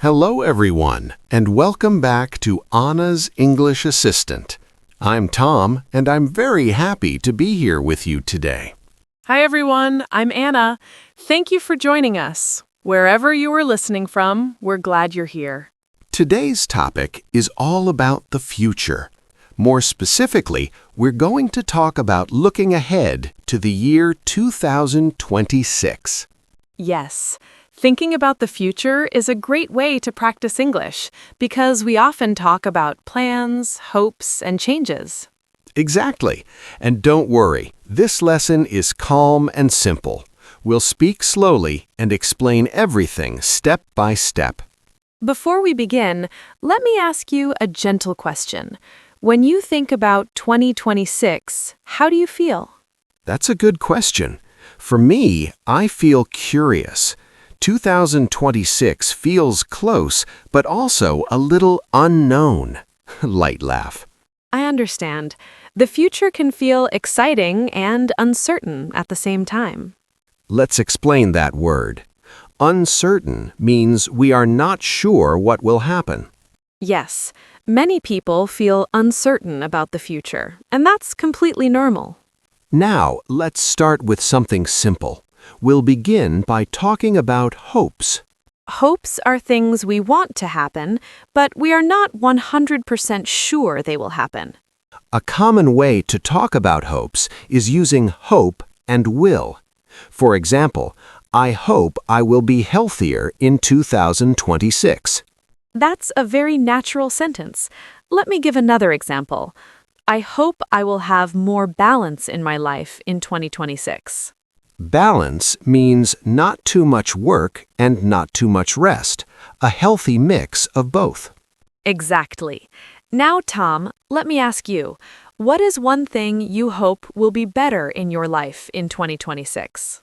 Hello, everyone, and welcome back to Anna's English Assistant. I'm Tom, and I'm very happy to be here with you today. Hi, everyone. I'm Anna. Thank you for joining us. Wherever you are listening from, we're glad you're here. Today's topic is all about the future. More specifically, we're going to talk about looking ahead to the year 2026. Yes, thinking about the future is a great way to practice English because we often talk about plans, hopes, and changes. Exactly. And don't worry, this lesson is calm and simple. We'll speak slowly and explain everything step by step. Before we begin, let me ask you a gentle question. When you think about 2026, how do you feel? That's a good question. For me, I feel curious. 2026 feels close, but also a little unknown. Light laugh. I understand. The future can feel exciting and uncertain at the same time. Let's explain that word. Uncertain means we are not sure what will happen. Yes, many people feel uncertain about the future, and that's completely normal. Now, let's start with something simple. We'll begin by talking about hopes. Hopes are things we want to happen, but we are not 100% sure they will happen. A common way to talk about hopes is using hope and will. For example, I hope I will be healthier in 2026. That's a very natural sentence. Let me give another example. I hope I will have more balance in my life in 2026. Balance means not too much work and not too much rest, a healthy mix of both. Exactly. Now, Tom, let me ask you, what is one thing you hope will be better in your life in 2026?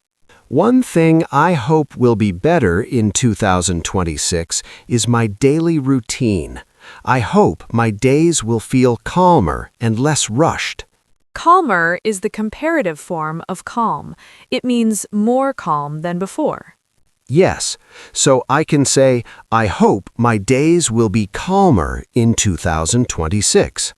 One thing I hope will be better in 2026 is my daily routine. I hope my days will feel calmer and less rushed. Calmer is the comparative form of calm. It means more calm than before. Yes, so I can say, I hope my days will be calmer in 2026.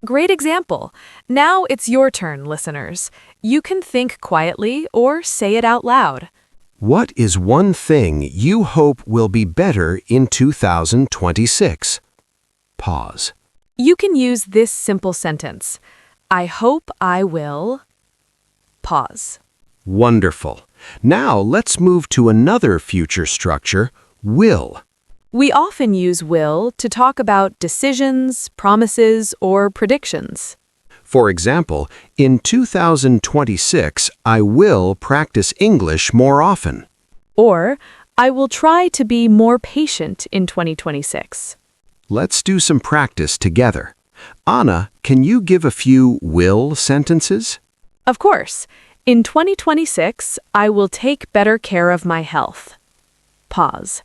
Great example. Now it's your turn, listeners. You can think quietly or say it out loud. What is one thing you hope will be better in 2026? Pause. You can use this simple sentence. I hope I will... Pause. Wonderful. Now let's move to another future structure, will. We often use will to talk about decisions, promises, or predictions. For example, in 2026, I will practice English more often. Or, I will try to be more patient in 2026. Let's do some practice together. Aana, can you give a few will sentences? Of course. In 2026, I will take better care of my health. Pause.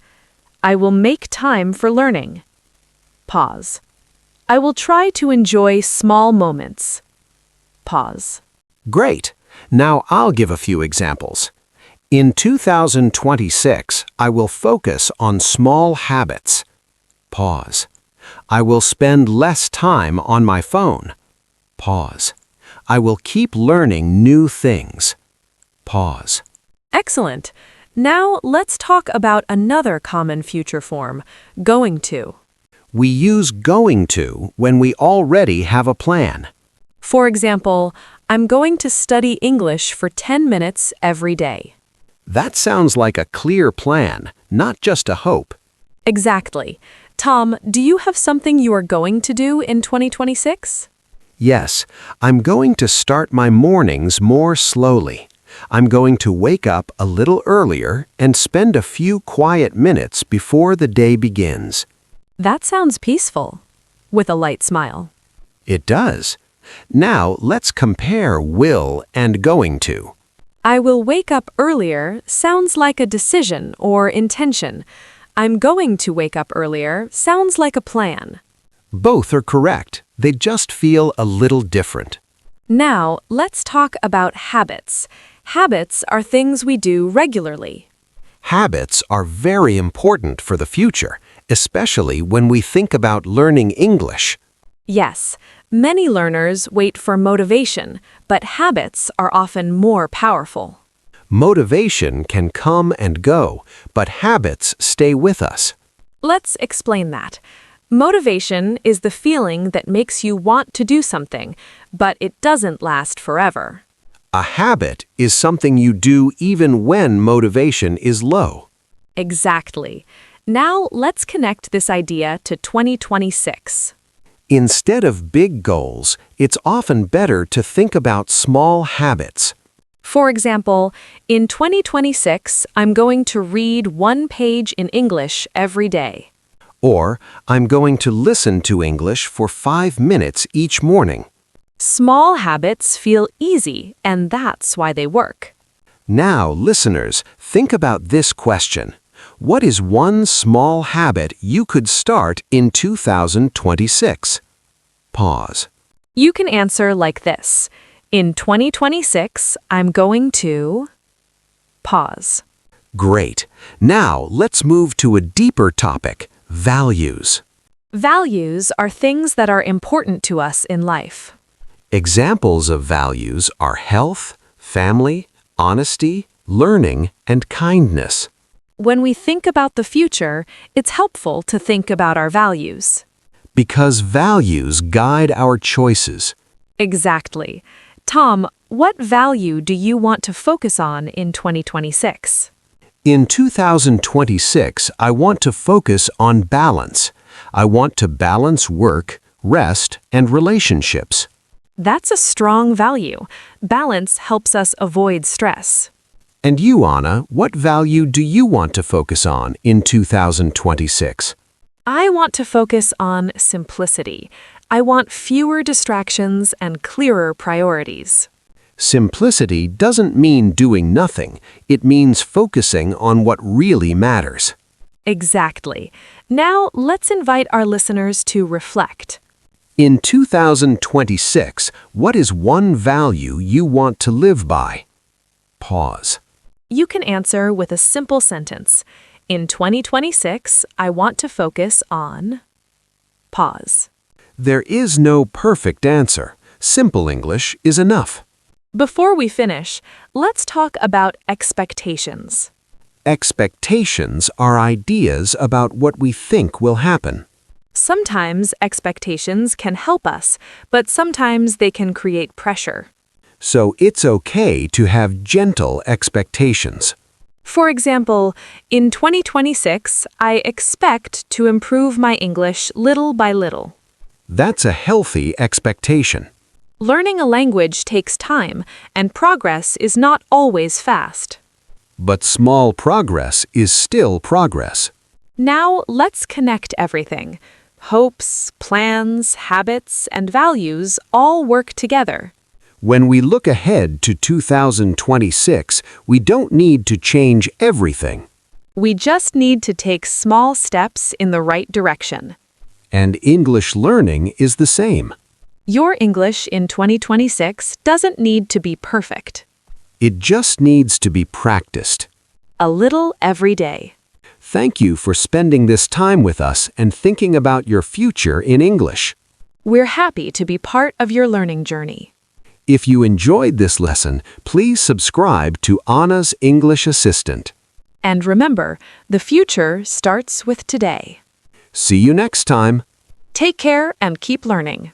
I will make time for learning. Pause. I will try to enjoy small moments. Pause. Great. Now I'll give a few examples. In 2026, I will focus on small habits. Pause. I will spend less time on my phone. Pause. I will keep learning new things. Pause. Excellent. Now let's talk about another common future form, going to. We use going to when we already have a plan. For example, I'm going to study English for 10 minutes every day. That sounds like a clear plan, not just a hope. Exactly. Tom, do you have something you are going to do in 2026? Yes, I'm going to start my mornings more slowly. I'm going to wake up a little earlier and spend a few quiet minutes before the day begins. That sounds peaceful. With a light smile. It does. Now let's compare will and going to. I will wake up earlier sounds like a decision or intention. I'm going to wake up earlier sounds like a plan. Both are correct. They just feel a little different. Now, let's talk about habits. Habits are things we do regularly. Habits are very important for the future, especially when we think about learning English. Yes, many learners wait for motivation, but habits are often more powerful. Motivation can come and go, but habits stay with us. Let's explain that. Motivation is the feeling that makes you want to do something, but it doesn't last forever. A habit is something you do even when motivation is low. Exactly. Now let's connect this idea to 2026. Instead of big goals, it's often better to think about small habits. For example, in 2026, I'm going to read 1 page in English every day. Or, I'm going to listen to English for 5 minutes each morning. Small habits feel easy, and that's why they work. Now, listeners, think about this question. What is one small habit you could start in 2026? Pause. You can answer like this. In 2026, I'm going to... Pause. Great. Now, let's move to a deeper topic, values. Values are things that are important to us in life. Examples of values are health, family, honesty, learning, and kindness. When we think about the future, it's helpful to think about our values. Because values guide our choices. Exactly. Tom, what value do you want to focus on in 2026? In 2026, I want to focus on balance. I want to balance work, rest, and relationships. That's a strong value. Balance helps us avoid stress. And you, Aana, what value do you want to focus on in 2026? I want to focus on simplicity. I want fewer distractions and clearer priorities. Simplicity doesn't mean doing nothing. It means focusing on what really matters. Exactly. Now, let's invite our listeners to reflect. In 2026, what is one value you want to live by? Pause. You can answer with a simple sentence. In 2026, I want to focus on... Pause. There is no perfect answer. Simple English is enough. Before we finish, let's talk about expectations. Expectations are ideas about what we think will happen. Sometimes expectations can help us, but sometimes they can create pressure. So it's okay to have gentle expectations. For example, in 2026, I expect to improve my English little by little. That's a healthy expectation. Learning a language takes time, and progress is not always fast. But small progress is still progress. Now, let's connect everything. Hopes, plans, habits, and values all work together. When we look ahead to 2026, we don't need to change everything. We just need to take small steps in the right direction. And English learning is the same. Your English in 2026 doesn't need to be perfect. It just needs to be practiced. A little every day. Thank you for spending this time with us and thinking about your future in English. We're happy to be part of your learning journey. If you enjoyed this lesson, please subscribe to Aana's English Assistant. And remember, the future starts with today. See you next time. Take care and keep learning.